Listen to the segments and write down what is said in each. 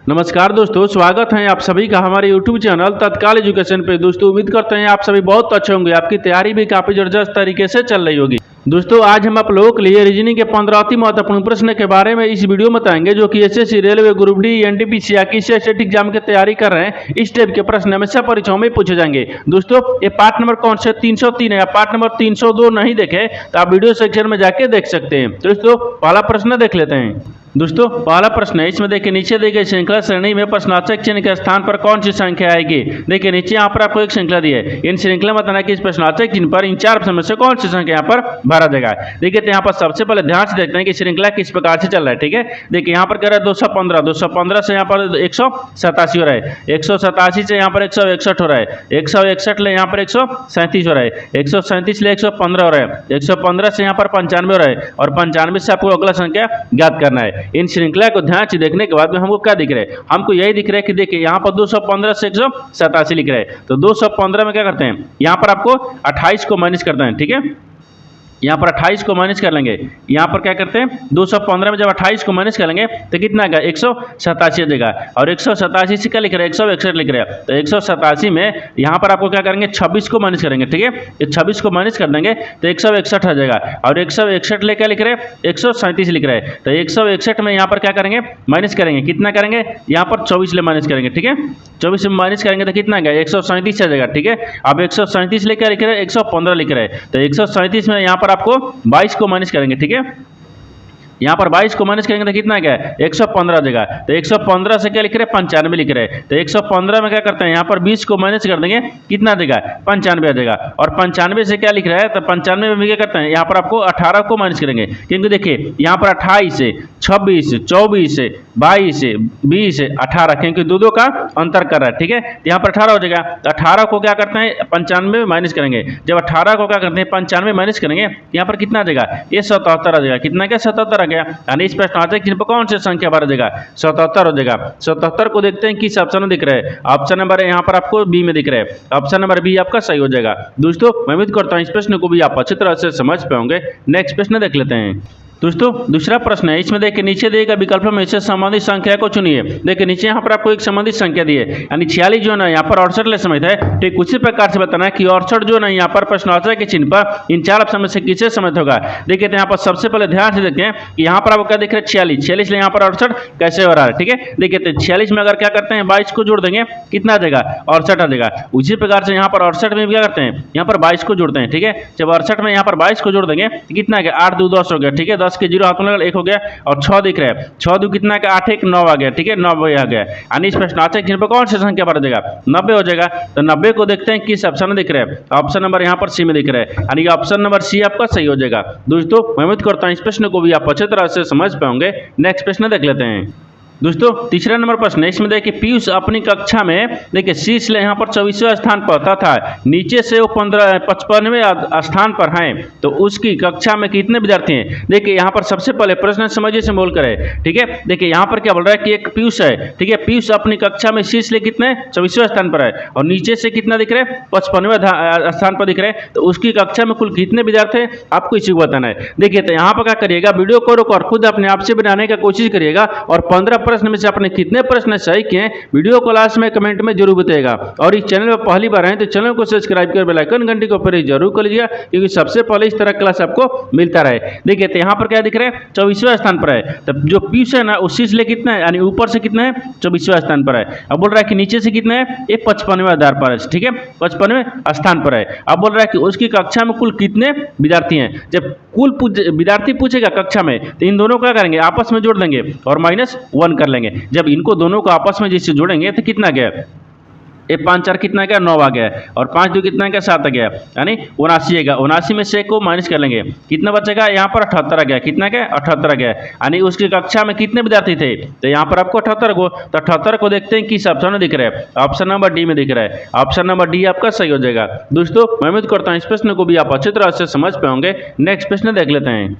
नमस्कार दोस्तों, स्वागत है आप सभी का हमारे YouTube चैनल तत्काल एजुकेशन पे। दोस्तों उम्मीद करते हैं आप सभी बहुत अच्छे होंगे, आपकी तैयारी भी काफ़ी जबरदस्त तरीके से चल रही होगी। दोस्तों आज हम आप लोगों के लिए रीजनिंग के 15 अति महत्वपूर्ण प्रश्न के बारे में इस वीडियो में बताएंगे, जो कि SSC, railway, group D, NTPC या किसी स्टेट एग्जाम की तैयारी कर रहे हैं। इस टाइप के प्रश्न हमेशा परीक्षाओं में पूछे जाएंगे। दोस्तों ये पार्ट नंबर कौन से 303 है या पार्ट नंबर 302 नहीं देखे तो आप वीडियो सेक्शन में जाके देख सकते हैं। दोस्तों पहला प्रश्न देख लेते हैं। दोस्तों पहला प्रश्न है, इसमें देखिए नीचे दी गई श्रृंखला श्रेणी में प्रश्नार्थक चिन्ह के स्थान पर कौन सी संख्या आएगी। देखिए नीचे यहाँ पर आपको एक श्रृंखला दी है, इन श्रृंखला में बताना कि इस प्रश्नार्थक चिन्ह पर इन चार ऑप्शन में से कौन सी संख्या यहाँ पर भरा जाएगा। देखिए तो यहाँ पर सबसे पहले ध्यान से देखते हैं कि श्रृंखला किस प्रकार से चल रहा है। ठीक है, देखिए यहाँ पर कह रहा है 215 से यहाँ पर 187 हो रहा है, 187 से यहाँ पर 161 हो रहा है, 161 ले यहाँ पर 137 हो रहा है, 137 ले 115 हो रहा है, 115 से यहाँ पर 95 हो रहा है और 95 से आपको अगला संख्या ज्ञात करना है। इन श्रृंखला को ध्यान से देखने के बाद में हमको क्या दिख रहा है, हमको यही दिख रहा है कि देखिए यहाँ पर 215 से 187 लिख रहा है, तो 215 में क्या करते हैं, यहाँ पर आपको 28 को माइनस करते हैं। ठीक है, यहाँ पर 28 को माइनस कर लेंगे, यहाँ पर क्या करते हैं 215 में जब 28 को माइनस करेंगे तो कितना आएगा 187 देगा, और 187 से क्या लिख रहे हैं 161 लिख रहे हैं, तो 187 में यहाँ पर आपको क्या करेंगे 26 को माइनस करेंगे। ठीक है, ये 26 को माइनस कर देंगे तो 161 आ जाएगा, और 161 ले क्या लिख रहे हैं 137 लिख रहे हैं, तो 161 में यहाँ पर क्या करेंगे माइनस करेंगे, कितना करेंगे यहाँ पर 24 ले माइनस करेंगे। ठीक है, 24 में माइनस करेंगे तो कितना आएगा 137 आ जाएगा। ठीक है, अब 137 ले क्या लिख रहे हैं 115 लिख रहे हैं, तो 137 में यहाँ पर आपको 22 को माइनस करेंगे। ठीक है, यहाँ पर 22 को माइनस करेंगे तो कितना गया 115 देगा, तो 115 से क्या लिख रहे हैं 95 लिख रहे हैं, तो 115 में क्या करते हैं यहाँ पर 20 को माइनस कर देंगे, कितना देगा 95 आ जाएगा, और 95 से क्या लिख रहा है तो 95 में क्या करते हैं यहाँ पर आपको 18 को माइनस करेंगे, क्योंकि देखिए यहाँ पर 28 से 26 24 से 22 से 20 से 18, क्योंकि दो का अंतर कर रहा है। ठीक है, यहाँ पर 18 हो जाएगा, तो 18 को क्या करते हैं 95 में माइनस करेंगे, जब 18 को क्या करते हैं 95 माइनस करेंगे यहाँ पर कितना देगा ये 77 आ जाएगा, कितना क्या 77 आ गया, यानी इस प्रश्नार्थक चिन्ह पर कौन से संख्या भरा जाएगा 77 हो जाएगा। 77 को देखते हैं किस ऑप्शन में दिख रहा है, ऑप्शन नंबर यहाँ पर आपको बी में दिख रहा है, ऑप्शन नंबर बी आपका सही हो जाएगा। दोस्तों मैं उम्मीद करता हूँ इस प्रश्न को भी आप अच्छी तरह से समझ पाओगे। नेक्स्ट प्रश्न देख लेते हैं। दोस्तों दूसरा प्रश्न है, इसमें देखिए नीचे देगा विकल्प में से संबंधित संख्या को चुनिए। देखिए नीचे यहाँ पर आपको एक संबंधित संख्या दी है, यानी 46 जो है ना यहाँ पर 68 ले समित है। ठीक उसी प्रकार से बताना है कि 68 जो है ना यहाँ पर प्रश्नार्थक के चिन्ह पर इन चार ऑप्शन में से किसे समित होगा। देखिए तो यहाँ पर सबसे पहले ध्यान से देखते हैं कि यहाँ पर आपको क्या दिख रहा है 46 ले यहाँ पर 68 कैसे हो रहा है। ठीक है, देखिए तो 46 में अगर क्या करते हैं 22 को जोड़ देंगे कितना देगा 68 आ जाएगा। उसी प्रकार से यहाँ पर 68 में क्या करते हैं यहाँ पर 22 को जोड़ते हैं। ठीक है, जब 68 में यहाँ पर 22 को जोड़ देंगे कितना आ गया 8 2 10 हो गया। ठीक है, 10 के 0 हाथ में 1 हो गया, और 6 दिख रहा है, 6 2 कितना का 8 1 9 आ गया। ठीक है, 90 आ गया, यानी इस प्रश्नार्थक चिन्ह पर कौन सी संख्या भरा जाएगा 90 हो जाएगा। तो 90 को देखते हैं किस ऑप्शन में दिख रहा है, ऑप्शन नंबर यहाँ पर सी में दिख रहा है, यानी ऑप्शन नंबर सी आपका सही हो जाएगा। दोस्तों मैं उम्मीद करता हूँ इस प्रश्न को भी आप अच्छी तरह से समझ पाओगे। नेक्स्ट प्रश्न देख लेते हैं। दोस्तों तीसरा नंबर प्रश्न है, इसमें देखिए पीयूष अपनी कक्षा में देखिए शीर्ष ले यहाँ पर 24वें स्थान पर तथा नीचे से वो 55वें स्थान पर हैं, तो उसकी कक्षा में कितने विद्यार्थी हैं। देखिए यहाँ पर सबसे पहले प्रश्न समझिए से बोल करें। ठीक है, देखिए यहाँ पर क्या बोल रहा है कि एक पीयूष है। ठीक है, पीयूष अपनी कक्षा में शीर्ष ले कितने 24वें स्थान पर है, और नीचे से कितना दिख रहा है 55वें स्थान पर दिख रहे हैं, तो उसकी कक्षा में कुल कितने विद्यार्थी हैं आपको इसी को बताना है। देखिए तो यहाँ पर क्या करिएगा, वीडियो को रोक खुद अपने आप से बनाने की कोशिश करिएगा, और 15 प्रश्न में से आपने कितने प्रश्न सही किए वीडियो को लास्ट में कमेंट में जरूर बताइएगा। और इस चैनल पर पहली बार हैं तो चैनल को सब्सक्राइब कर बेल आइकन घंटी को प्रेस जरूर कर लीजिएगा, क्योंकि सबसे पहले इस तरह क्लास आपको मिलता रहे। देखिए तो यहाँ पर क्या दिख रहा है 24वें स्थान पर है, तब जो पीयूष है ना उसी से कितना है, यानी ऊपर से कितना है 24वें स्थान पर है। अब बोल रहा है कि नीचे से कितना है ये 55वें आधार पर है। ठीक है, 55वें स्थान पर है। अब बोल रहा है कि उसकी कक्षा में कुल कितने विद्यार्थी हैं। जब कुल विद्यार्थी पूछेगा कक्षा में तो इन दोनों क्या करेंगे आपस में जोड़ देंगे और -1 कर लेंगे। जब इनको दोनों को आपस में जिससे जोड़ेंगे तो कितना गया ये 5 4 कितना गया 9 आ गया, और 5 2 कितना गया 7 आ गया, यानी 79 आएगा। 79 में से को माइनस कर लेंगे कितना बचेगा यहाँ पर 78 आ गया, कितना गया 78 आ गया, यानी उसकी कक्षा में कितने विद्यार्थी थे तो यहाँ पर आपको 78 को, तो 78 को देखते हैं किस ऑप्शन में दिख रहा है, ऑप्शन नंबर डी में दिख रहा है, ऑप्शन नंबर डी आपका सही हो जाएगा। दोस्तों मैं उम्मीद करता हूँ इस प्रश्न को भी आप अच्छी तरह से समझ पाओगे। नेक्स्ट प्रश्न देख लेते हैं।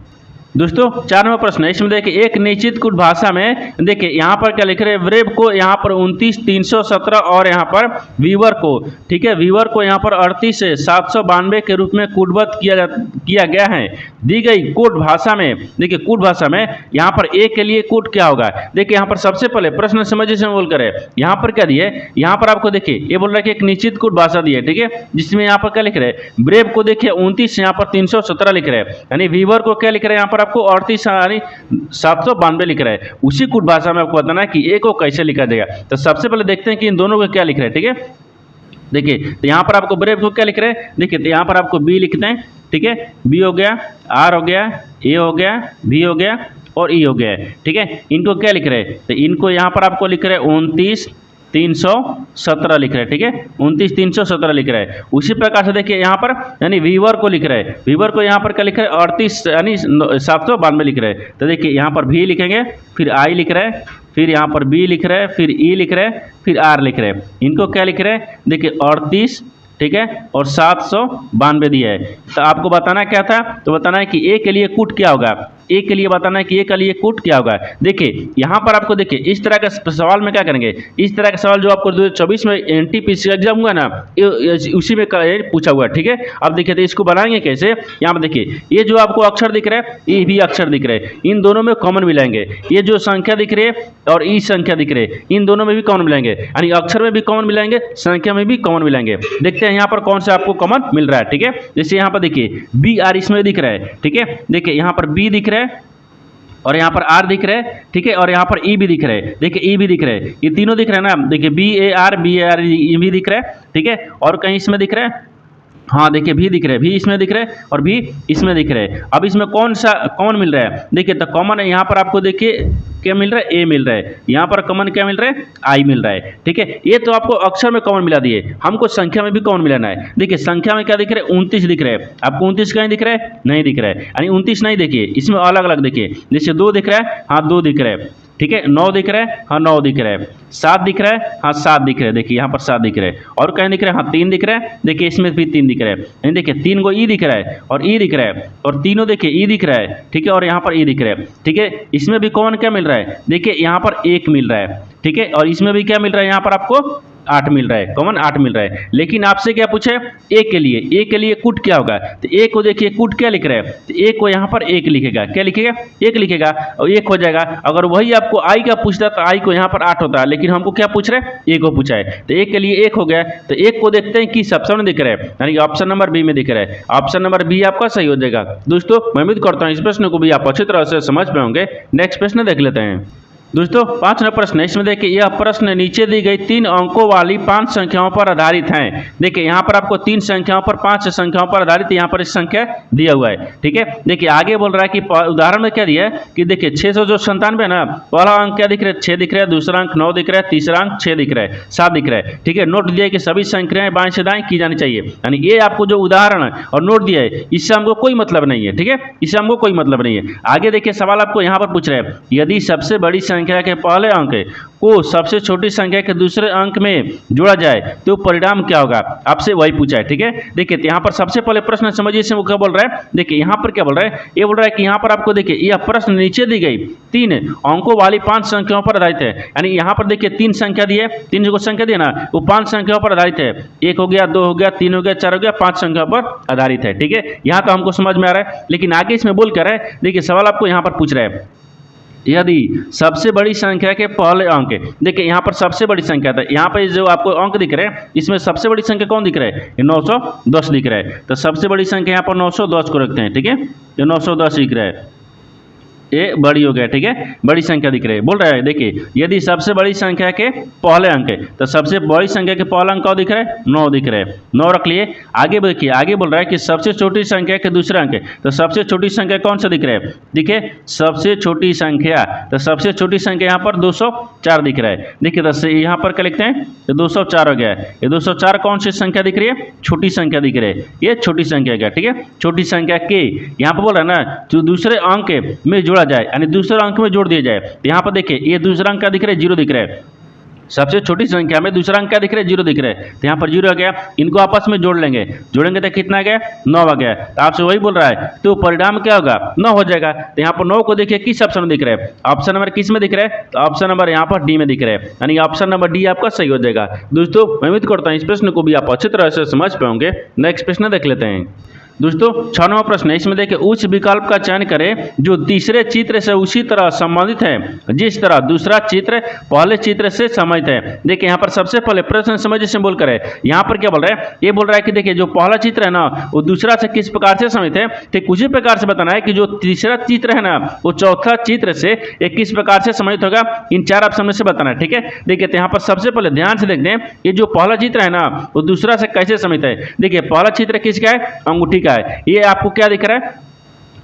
दोस्तों 4 नंबर प्रश्न है, इसमें देखिए एक निश्चित कुछ भाषा में देखिए यहाँ पर क्या लिख रहे हैं, ब्रेव को यहाँ पर 29,317 और यहाँ पर वीवर को, ठीक है, वीवर को यहाँ पर 38,792 के रूप में कूटबद्ध किया गया है। दी गई कूट भाषा में, देखिए कूट भाषा में यहाँ पर ए के लिए कूट क्या होगा। देखिए यहाँ पर सबसे पहले प्रश्न समझिए से बोल कर यहाँ पर क्या दिए, यहाँ पर आपको देखिए ये बोल रहा है कि एक निश्चित कूट भाषा दी है, ठीक है, जिसमें यहाँ पर क्या लिख रहे हैं, ब्रेव को देखिए 29 यहाँ पर 317 लिख रहे हैं, यानी वीवर को क्या लिख रहे हैं यहाँ पर आपको 38 यानी 792 लिख रहे हैं। उसी कुछ भाषा में आपको बताना है कि ए को कैसे लिखा जाएगा। तो सबसे पहले देखते हैं कि इन दोनों को क्या लिख रहे हैं, ठीक है। देखिए तो यहाँ पर आपको ब्रेव को क्या लिख रहे हैं, देखिए तो यहाँ पर आपको बी लिखते हैं, ठीक है, बी हो गया, आर हो गया, ए हो गया, भी हो गया और ई हो गया, ठीक है। इनको क्या लिख रहे हैं, तो इनको यहाँ पर आपको लिख रहे हैं 29,317 लिख रहे हैं, ठीक है, 29,317 लिख रहे हैं। उसी प्रकार से देखिए यहाँ पर यानी वीवर को लिख रहे हैं, वीवर को यहाँ पर क्या लिख रहे हैं 38 यानी 792 लिख रहे हैं। तो देखिए यहाँ पर भी लिखेंगे, फिर आई लिख रहे हैं, फिर यहाँ पर बी लिख रहे हैं, फिर ई लिख रहे हैं, फिर आर लिख रहे हैं। इनको क्या लिख रहे हैं, देखिए 38, ठीक है, और 792 दिया है। तो आपको बताना क्या था, तो बताना है कि ए के लिए कूट क्या होगा, ए के लिए बताना है कि ए के लिए कूट क्या होगा। देखिए यहाँ पर आपको देखिए इस तरह का सवाल में क्या करेंगे, इस तरह का सवाल जो आपको 2024 में एनटीपीसी एग्जाम हुआ ना, उसी में पूछा हुआ है, ठीक है। अब देखिए तो इसको बनाएंगे कैसे, यहाँ पर देखिए ये जो आपको अक्षर दिख रहा है, ये भी अक्षर दिख रहे हैं, इन दोनों में कॉमन मिलाएंगे। ये जो संख्या दिख रही है और ई संख्या दिख रही है, इन दोनों में भी कॉमन मिलाएंगे, यानी अक्षर में भी कॉमन मिलाएंगे, संख्या में भी कॉमन मिलाएंगे। देखते हैं यहाँ पर कौन सा आपको कॉमन मिल रहा है, ठीक है। जैसे यहाँ पर देखिए बी आर इसमें दिख रहा है, ठीक है, देखिए यहाँ पर बी दिख रहा है और यहाँ पर आर दिख रहा है, ठीक है, और यहाँ पर ई भी दिख रहा है, देखिए ई भी दिख रहा है, ये तीनों दिख रहे हैं ना, देखिए बी ए आर ई भी दिख रहा है, ठीक है। और कहीं इसमें दिख रहा है, हाँ देखिए भी दिख रहे हैं, भी इसमें दिख रहे हैं और भी इसमें दिख रहे हैं। अब इसमें कौन सा कॉमन मिल रहा है, देखिए तो कॉमन है यहाँ पर आपको देखिए क्या मिल रहा है, ए मिल रहा है, यहाँ पर कॉमन क्या मिल रहा है, आई मिल रहा है, ठीक है। ये तो आपको अक्षर में कॉमन मिला दिए, हमको संख्या में भी कॉमन मिलाना है। देखिए संख्या में क्या दिख रहा है, 29 दिख रहा है, आपको 29 कहीं दिख रहा है, नहीं दिख रहा है, यानी 29 नहीं, देखिए इसमें अलग अलग देखिए, जैसे 2 दिख रहा है, हाँ 2 दिख रहा है, ठीक है, 9 दिख रहा है, हाँ 9 दिख रहा है, 7 दिख रहा है, हाँ 7 दिख रहा है, देखिए यहाँ पर 7 दिख रहा है, और कहीं दिख रहा है, हाँ 3 दिख रहा है, देखिए इसमें भी 3 दिख रहा है, यानी देखिए 3 को ई दिख रहा है और ई दिख रहा है, और तीनों देखिए ई दिख रहा है, ठीक है, और यहाँ पर ई दिख रहा है, ठीक है। इसमें भी कॉमन क्या मिल रहा है, देखिए यहाँ पर 1 मिल रहा है, ठीक है, और इसमें भी क्या मिल रहा है, यहाँ पर आपको 8 मिल रहा है, कॉमन 8 मिल रहा है। लेकिन आपसे क्या पूछे, ए के लिए कूट क्या होगा, तो ए को देखिए कूट क्या लिख रहा है, तो ए को यहाँ पर 1 लिखेगा, क्या लिखेगा, 1 लिखेगा और 1 हो जाएगा। अगर वही आपको आई का पूछता तो आई को यहाँ पर 8 होता है, लेकिन हमको क्या पूछ रहे हैं, ए को पूछा है, तो ए के लिए 1 हो गया। तो 1 को देखते हैं किस ऑप्शन में दिख रहा है, यानी ऑप्शन नंबर बी में दिख रहा है, ऑप्शन नंबर बी आपका सही हो जाएगा। दोस्तों मैं उम्मीद करता हूँ इस प्रश्न को भी आप अच्छी तरह से समझ पाए होंगे। नेक्स्ट प्रश्न देख लेते हैं। दोस्तों 5 नंबर प्रश्न है, इसमें देखिए यह प्रश्न नीचे दी गई 3 अंकों वाली 5 संख्याओं पर आधारित हैं। देखिए यहाँ पर आपको 3 संख्याओं पर 5 संख्याओं पर आधारित यहाँ पर इस संख्या दिया हुआ है, ठीक है। देखिए आगे बोल रहा है कि उदाहरण में क्या दिया है कि देखिए 697 ना, पहला अंक क्या दिख रहा है, 6 दिख रहा है, दूसरा अंक 9 दिख रहा है, तीसरा अंक 6 दिख रहा है, 7 दिख रहा है, ठीक है। नोट दिया है कि सभी संख्याएं बाएं से दाएं की जानी चाहिए, यानी ये आपको जो उदाहरण है और नोट दिया है इससे हमको कोई मतलब नहीं है, ठीक है, इससे हमको कोई मतलब नहीं है। आगे देखिए सवाल आपको यहाँ पर पूछ रहे हैं, यदि सबसे बड़ी संख्या के पहले अंक को सबसे छोटी संख्या के दूसरे अंक में जोड़ा जाए तो परिणाम क्या होगा, आपसे वही पूछा है, ठीक है। देखिए यहाँ पर सबसे पहले प्रश्न समझिए से वो क्या बोल रहा है, देखिए यहाँ पर क्या बोल रहा है, ये बोल रहा है कि यहाँ पर आपको देखिए यह प्रश्न नीचे दी गई 3 अंकों वाली 5 संख्याओं पर आधारित है, यानी यहाँ पर देखिए 3 संख्या दी है, 3 को संख्या दी है ना, वो 5 संख्याओं पर आधारित है, 1 हो गया, 2 हो गया, 3 हो गया, 4 हो गया, 5 संख्या पर आधारित है, ठीक है। यहाँ तो हमको समझ में आ रहा है, लेकिन आगे इसमें बोल कर है, देखिए सवाल आपको यहाँ पर पूछ रहा है, यदि सबसे बड़ी संख्या के पहले अंक, देखिए यहाँ पर सबसे बड़ी संख्या था, यहाँ पर जो आपको अंक दिख रहे हैं इसमें सबसे बड़ी संख्या कौन दिख रहा है, ये 910 दिख रहा है, तो सबसे बड़ी संख्या यहाँ पर 910 को रखते हैं, ठीक है, ये 910 दिख रहा है, ये बड़ी हो गया, ठीक है, बड़ी संख्या दिख रही है। बोल रहा है देखिए यदि सबसे बड़ी संख्या के पहले अंक है, तो सबसे बड़ी संख्या के पहला अंक दिख रहा है, 9 दिख रहा है, 9 रख लिए। आगे देखिए आगे बोल रहा है कि सबसे छोटी संख्या के दूसरे अंक है, तो सबसे छोटी संख्या कौन सा दिख रहा है, देखिए सबसे छोटी संख्या, तो सबसे छोटी संख्या यहाँ पर 204 दिख रहा है। देखिए तो यहाँ पर क्या लिखते हैं, तो 204 हो गया है, ये 204 कौन सी संख्या दिख रही है, छोटी संख्या दिख रही है, ये छोटी संख्या क्या, ठीक है, छोटी संख्या के यहाँ पर बोल रहा है ना, जो दूसरे अंक में जोड़ा जाए, यानी दूसरे अंक में जोड़ दिया जाए। तो यहाँ पर देखिए ये दूसरा अंक क्या दिख रहा है, 0 दिख रहा है, सबसे छोटी संख्या में दूसरा अंक क्या दिख रहा है, 0 दिख रहा है, तो यहाँ पर 0 आ गया। इनको आपस में जोड़ लेंगे, जोड़ेंगे तो कितना आ गया, 9 आ गया। तो आपसे वही बोल रहा है, तो परिणाम क्या होगा, 9 हो जाएगा। तो यहाँ पर 9 को देखिए किस ऑप्शन में दिख रहा है, ऑप्शन नंबर किस में दिख रहा है, तो ऑप्शन नंबर यहाँ पर डी में दिख रहा है, यानी ऑप्शन नंबर डी आपका सही हो जाएगा। दोस्तों मैं उम्मीद करता हूँ इस प्रश्न को भी आप अच्छी तरह से समझ पाओगे। नेक्स्ट प्रश्न देख लेते हैं। दोस्तों 6 नंबर प्रश्न है, इसमें देखिए उस विकल्प का चयन करें जो तीसरे चित्र से उसी तरह संबंधित है जिस तरह दूसरा चित्र पहले चित्र से संबंधित है। देखिए यहाँ पर सबसे पहले प्रश्न समझ से बोल कर है, यहाँ पर क्या बोल रहा है, ये बोल रहा है कि देखिए जो पहला चित्र है ना वो दूसरा से किस प्रकार से संबंधित है, ठीक उसी प्रकार से बताना है कि जो तीसरा चित्र है ना वो चौथा चित्र से एक किस प्रकार से संबंधित होगा, इन 4 ऑप्शन में से बताना है। ठीक है, देखिए यहाँ पर सबसे पहले ध्यान से देखते हैं, ये जो पहला चित्र है ना वो दूसरा से कैसे संबंधित है। देखिए पहला चित्र किसका है, अंगूठी का है। ये आपको क्या दिख रहा है,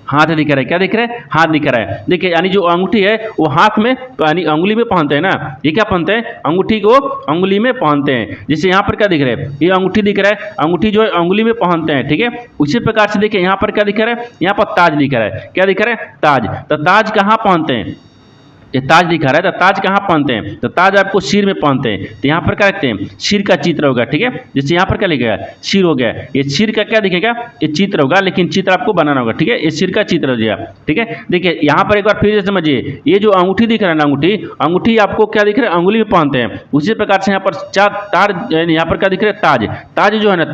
हाथ दिख रहा है, क्या दिख रहा है, हाथ दिख रहा है। देखिए यानी जो अंगूठी है वो हाथ में यानी अंगुली में पहनते हैं ना, ये क्या पहनते हैं, अंगूठी को अंगुली में पहनते हैं। जैसे यहाँ पर क्या दिख रहा है, ये अंगूठी दिख रहा है, अंगूठी जो है अंगुली में पहनते हैं। ठीक है, उसी प्रकार से देखिए यहाँ पर क्या दिख रहा है, यहाँ पर ताज दिख रहा है, क्या दिख रहा है, ताज। तो ताज कहाँ पहनते हैं, ये ताज दिखा रहा है, तो ताज कहाँ पहनते हैं, तो ताज आपको सिर में पहनते हैं। तो यहाँ पर क्या रखते हैं, सिर का चित्र होगा। ठीक है, जैसे यहाँ पर क्या लिखेगा, सिर हो गया, ये सिर का क्या दिखेगा, ये चित्र होगा, लेकिन चित्र आपको बनाना होगा। ठीक है, ये सिर का चित्र हो गया। ठीक है, देखिए यहाँ पर एक बार फिर से समझिए, ये जो अंगूठी दिख रहा है ना, अंगूठी आपको क्या दिख रहा है, अंगुली में पहनते हैं। उसी प्रकार से यहाँ पर यहाँ पर क्या दिख रहा है, ताज। ताज जो है ना,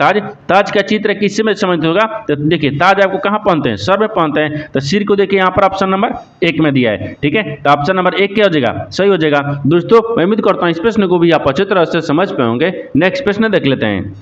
ताज का चित्र किससे में संबंधित होगा, तो देखिए ताज आपको कहाँ पहनते हैं, सर में पहनते हैं। तो सिर को देखिए यहाँ पर ऑप्शन नंबर 1 में दिया है। ठीक है, तो ऑप्शन नंबर 1 क्या हो जाएगा, सही हो जाएगा। दोस्तों मैं उम्मीद करता हूं इस प्रश्न को भी आप अच्छी तरह से समझ पाएंगे। नेक्स्ट प्रश्न देख लेते हैं।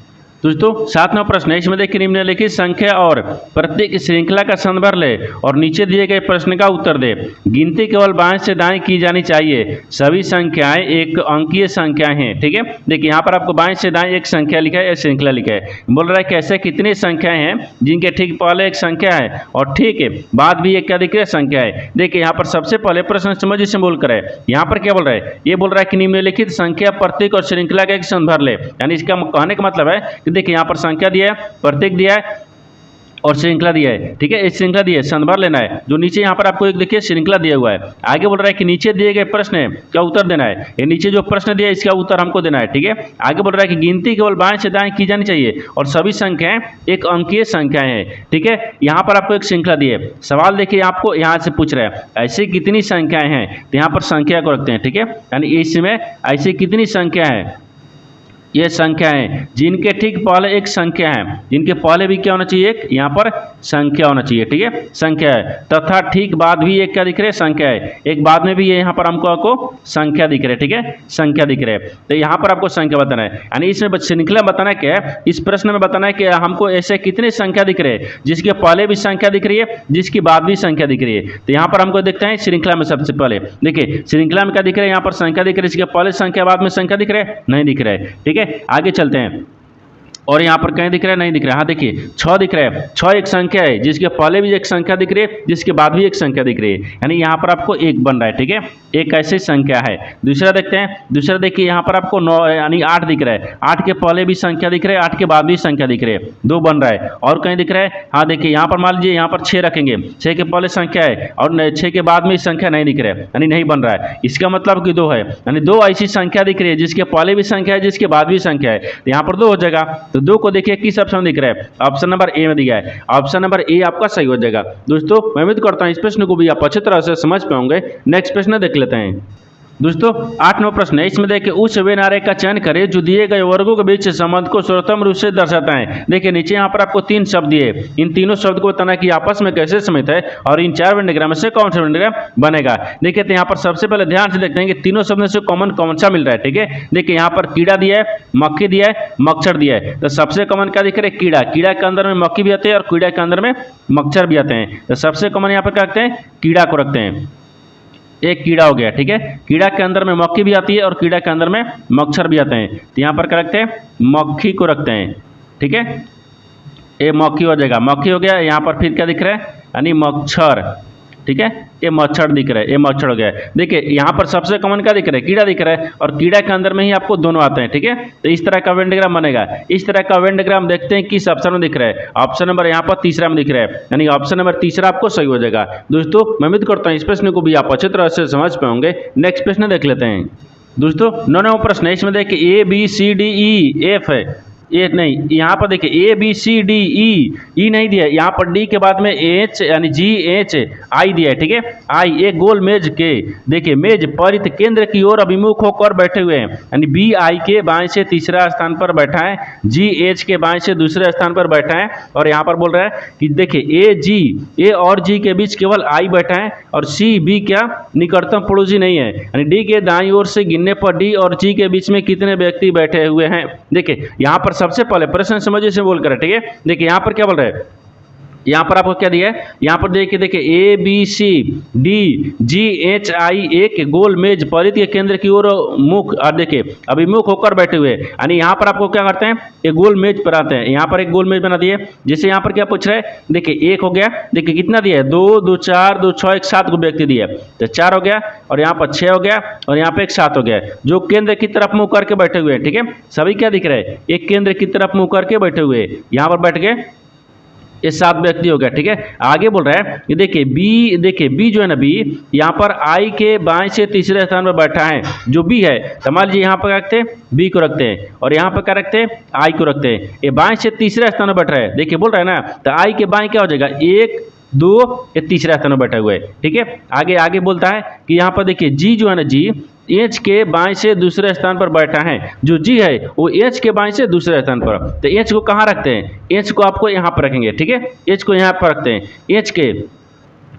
दोस्तों 7 नंबर प्रश्न है, इसमें देखिए निम्नलिखित संख्या और प्रत्येक श्रृंखला का संदर्भ ले और नीचे दिए गए प्रश्न का उत्तर दे। गिनती केवल बाएं से दाएं की जानी चाहिए, सभी संख्याएं एक अंकीय संख्याएं हैं। ठीक है, देखिए यहाँ पर आपको बाएं से दाएं एक संख्या लिखा है, एक श्रृंखला लिखा है। बोल रहा है कि ऐसे कितनी संख्याएं हैं जिनके ठीक पहले एक संख्या है और ठीक है बाद भी एक क्या दिख रहा है, संख्या है। देखिए यहाँ पर सबसे पहले प्रश्न समझ से बोल कर है, यहाँ पर क्या बोल रहा है, ये बोल रहा है कि निम्नलिखित संख्या प्रत्येक और श्रृंखला का एक संदर्भ ले, यानी इसका कहने का मतलब है देखिए यहाँ पर संख्या दिया है, प्रत्येक दिया है और श्रृंखला दिया है। ठीक है, एक श्रृंखला दिया है, संदर्भ लेना है। जो नीचे यहाँ पर आपको एक देखिए श्रृंखला दिया हुआ है। आगे बोल रहा है कि नीचे दिए गए प्रश्न है का उत्तर देना है, ये नीचे जो प्रश्न दिया है इसका उत्तर हमको देना है। ठीक है, आगे बोल रहा है कि गिनती केवल बाएं से दाएं की जानी चाहिए और सभी संख्याएं एक अंकीय संख्याएं हैं। ठीक है, यहाँ पर आपको एक श्रृंखला दी है। सवाल देखिए आपको यहाँ से पूछ रहा है ऐसी कितनी संख्याएं हैं, तो यहाँ पर संख्या को रखते हैं। ठीक है, यानी इसमें ऐसी कितनी संख्या है, ये संख्या है जिनके ठीक पहले एक संख्या है, जिनके पहले भी क्या होना चाहिए, एक यहाँ पर संख्या होना चाहिए। ठीक है, संख्या है तथा ठीक बाद भी एक क्या दिख रहा है, संख्या है। एक बाद में भी ये यहाँ पर हमको संख्या दिख रहा है। ठीक है, संख्या दिख रहा है, तो यहाँ पर आपको संख्या बताना है, यानी इसमें श्रृंखला बताना क्या है, इस प्रश्न में बताना है कि हमको ऐसे कितने संख्या दिख रहे हैं जिसके पहले भी संख्या दिख रही है, जिसकी बाद भी संख्या दिख रही है। तो यहाँ पर हमको देखते हैं श्रृंखला में सबसे पहले देखिए श्रृंखला में क्या दिख रहा है, यहाँ पर संख्या दिख रही है, इसके पहले संख्या बाद में संख्या दिख रहा है, नहीं दिख रहा है। ठीक है, आगे चलते हैं और यहाँ पर कहीं दिख रहा है, नहीं दिख रहा है। हाँ देखिए 6 दिख रहा है, 6 एक संख्या है जिसके पहले भी एक संख्या दिख रही है, जिसके बाद भी एक संख्या दिख रही है, यानी यहाँ पर आपको 1 बन रहा है। ठीक है, एक ऐसी संख्या है। दूसरा देखते हैं, दूसरा देखिए यहाँ पर आपको 9 यानी 8 दिख रहा है, 8 के पहले भी संख्या दिख रहा है, 8 के बाद भी संख्या दिख रही है, 2 बन रहा है। और कहीं दिख रहा है, हाँ देखिए यहाँ पर मान लीजिए यहाँ पर 6 रखेंगे, 6 के पहले संख्या है और 6 के बाद में संख्या नहीं दिख रहा है, यानी नहीं बन रहा है। इसका मतलब कि 2 है, यानी 2 ऐसी संख्या दिख रही है जिसके पहले भी संख्या है, जिसके बाद भी संख्या है, तो यहाँ पर 2 हो जाएगा। तो 2 को देखिए किस ऑप्शन दिख रहा है, ऑप्शन नंबर ए में दिया है, ऑप्शन नंबर ए आपका सही हो जाएगा। दोस्तों मैं उम्मीद करता हूं इस प्रश्न को भी आप अच्छी तरह से समझ पाओगे। नेक्स्ट प्रश्न देख लेते हैं। दोस्तों 8 नंबर प्रश्न है, इसमें देखिए उस वे नारे का चयन करें जो दिए गए वर्गों के बीच संबंध को सर्वोत्तम रूप से दर्शाता है। देखिए नीचे यहाँ पर आपको 3 शब्द दिए, इन तीनों शब्द को बताना कि आपस में कैसे संबंधित है और इन 4 वेन डायग्राम में से कौन सा वेन डायग्राम बनेगा। देखिए तो यहाँ पर सबसे पहले ध्यान से देखते हैं कि तीनों शब्द में से कॉमन कौन सा मिल रहा है। ठीक है, देखिए यहाँ पर कीड़ा दिया है, मक्खी दिया है, मच्छर दिया है, तो सबसे कॉमन क्या दिख रहा है, कीड़ा। कीड़ा के अंदर में मक्खी भी आते हैं और कीड़ा के अंदर में मच्छर भी आते हैं, तो सबसे कॉमन यहाँ पर क्या रखते हैं, कीड़ा को रखते हैं। एक कीड़ा हो गया। ठीक है, कीड़ा के अंदर में मक्खी भी आती है और कीड़ा के अंदर में मच्छर भी आते हैं, तो यहाँ पर क्या रखते हैं, मक्खी को रखते हैं। ठीक है, ये मक्खी हो जाएगा, मक्खी हो गया। यहाँ पर फिर क्या दिख रहा है, यानी मच्छर। ठीक है, ये मच्छर दिख रहा है, ये मच्छर हो गया। देखिए यहाँ पर सबसे कॉमन क्या दिख रहा है, कीड़ा दिख रहा है और कीड़ा के अंदर में ही आपको दोनों आते हैं। ठीक है, तो इस तरह का वेन डायग्राम बनेगा। इस तरह का वेन डायग्राम देखते हैं किस ऑप्शन में दिख रहा है, ऑप्शन नंबर यहाँ पर तीसरा में दिख रहा है, यानी ऑप्शन नंबर तीसरा आपको सही हो जाएगा। दोस्तों मैं उम्मीद करता हूँ इस प्रश्न को भी आप अच्छी तरह से समझ पाओगे। नेक्स्ट प्रश्न देख लेते हैं। दोस्तों 9वां प्रश्न है, इसमें देखिए A B C D E F है, ए नहीं, यहाँ पर देखिए ए बी सी डी ई नहीं दिया है, यहाँ पर डी के बाद में एच यानी जी एच आई दिया है, ठीक है। आई एक गोल मेज के देखिए मेज परित केंद्र की ओर अभिमुख होकर बैठे हुए हैं, यानी बी आई के बाएं से तीसरा स्थान पर बैठा है, जी एच के बाएं से दूसरे स्थान पर बैठा है, और यहाँ पर बोल रहा है कि देखिए ए और जी के बीच केवल आई बैठा है, और सी बी क्या निकटतम पड़ोसी नहीं है, यानी डी के दाईं ओर से गिनने पर डी और जी के बीच में कितने व्यक्ति बैठे हुए हैं। देखिए यहाँ पर सबसे पहले प्रश्न समझिए से बोल कर, ठीक है। देखिए यहाँ पर क्या बोल रहे हैं, यहाँ पर आपको क्या दिया है, यहाँ पर देखिए A B C D G H I एक गोल मेज परित के केंद्र की ओर मुख और देखिए अभिमुख होकर बैठे हुए, यानी यहाँ पर आपको क्या करते हैं, एक गोल मेज पर आते हैं, यहाँ पर एक गोल मेज बना दिए। जैसे यहाँ पर क्या पूछ रहे हैं, देखिए एक हो गया, देखिए कितना दिया है, 2 2 4 2 6 एक 7 को व्यक्ति दिया, तो 4 हो गया, और यहाँ पर 6 हो गया, और यहाँ पे एक 7 हो गया, जो केंद्र की तरफ मुँह करके बैठे हुए हैं, ठीक है। सभी क्या दिख रहे हैं, एक केंद्र की तरफ मुँह करके बैठे हुए, यहाँ पर बैठ गए, ये 7 व्यक्ति हो गया, ठीक है। आगे बोल रहा है ये देखिए बी जो है ना, बी यहाँ पर आई के बाएं से तीसरे स्थान पर बैठा है, जो बी है, तो मान लीजिए यहाँ पर रखते हैं बी को रखते हैं, और यहाँ पर क्या रखते हैं, आई को रखते हैं। ये बाएं से तीसरे स्थान पर बैठ रहा है, देखिए बोल रहा है ना, तो आई के बाएं क्या हो जाएगा, 1 2, ये तीसरा स्थान पर बैठा हुआ है, ठीक है। आगे बोलता है कि यहाँ पर देखिए जी जो है ना, जी एच के बाएं से दूसरे स्थान पर बैठा है, जो जी है वो एच के बाएं से दूसरे स्थान पर, तो एच को कहाँ रखते हैं, एच को आपको यहाँ पर रखेंगे, ठीक है। एच को यहाँ पर रखते हैं, एच के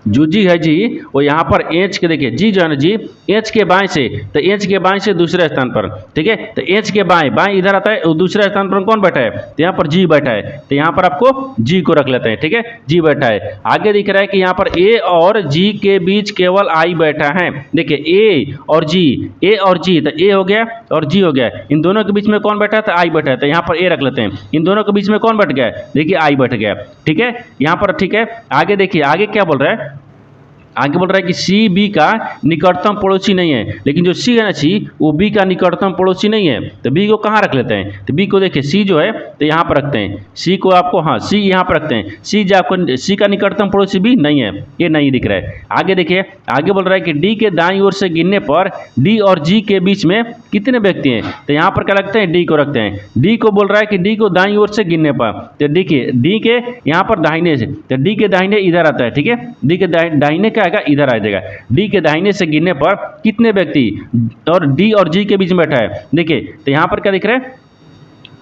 जो जी है, जी वो यहाँ पर एच के देखिए जी जो है ना, जी एच के बाएं से, तो एच के बाएं से दूसरे स्थान पर, ठीक है। तो एच के बाएं इधर आता है, दूसरे स्थान पर कौन बैठा है, तो यहाँ पर जी बैठा है, तो यहाँ पर आपको जी को रख लेते हैं, ठीक है, जी बैठा है। आगे दिख रहा है कि यहाँ पर ए और जी के बीच केवल आई बैठा है, देखिए ए और जी, तो ए हो गया और जी हो गया, इन दोनों के बीच में कौन बैठा है, तो आई बैठा है, तो यहाँ पर ए रख लेते हैं। इन दोनों के बीच में कौन बैठ गया, देखिए आई बैठ गया, ठीक है, यहाँ पर, ठीक है। आगे देखिए आगे क्या बोल रहा है, आगे बोल रहा है कि सी बी का निकटतम पड़ोसी नहीं है, लेकिन जो सी है ना, सी वो बी का निकटतम पड़ोसी नहीं है, तो बी को कहाँ रख लेते हैं, तो बी को देखिए सी जो है तो यहाँ पर रखते हैं, सी को आपको, हाँ सी यहाँ पर रखते हैं, सी जो आपको सी का निकटतम पड़ोसी भी नहीं है, ये नहीं दिख रहा है। आगे देखिए आगे बोल रहा है कि डी के दाईं ओर से गिनने पर डी और जी के बीच में कितने व्यक्ति हैं, तो यहाँ पर क्या रखते हैं, डी को रखते हैं। डी को बोल रहा है कि डी को दाईं ओर से गिनने पर, तो देखिए डी के यहाँ पर दाहिने से, तो डी के दाहिने इधर आता है, ठीक है, डी के दाहिने क्या आएगा, इधर आ जाएगा। डी के दाहिने से गिनने पर कितने व्यक्ति और डी और जी के बीच में बैठा है, देखिए तो यहाँ पर क्या दिख रहा है,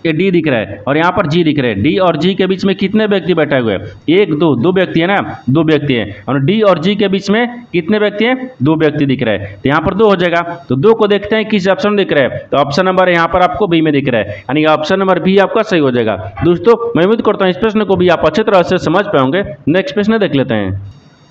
ये डी दिख रहा है और यहाँ पर जी दिख रहा है, डी और जी के बीच में कितने व्यक्ति बैठे हुए हैं, 1 2 2 व्यक्ति है ना, 2 व्यक्ति हैं, और डी और जी के बीच में कितने व्यक्ति हैं, 2 व्यक्ति दिख रहा है, तो यहाँ पर 2 हो जाएगा। तो 2 को देखते हैं किस ऑप्शन में दिख रहा है, तो ऑप्शन नंबर यहाँ पर आपको बी में दिख रहा है, यानी ऑप्शन नंबर बी आपका सही हो जाएगा। दोस्तों मैं उम्मीद करता हूँ इस प्रश्न को भी आप अच्छी तरह से समझ पाओगे। नेक्स्ट प्रश्न देख लेते हैं।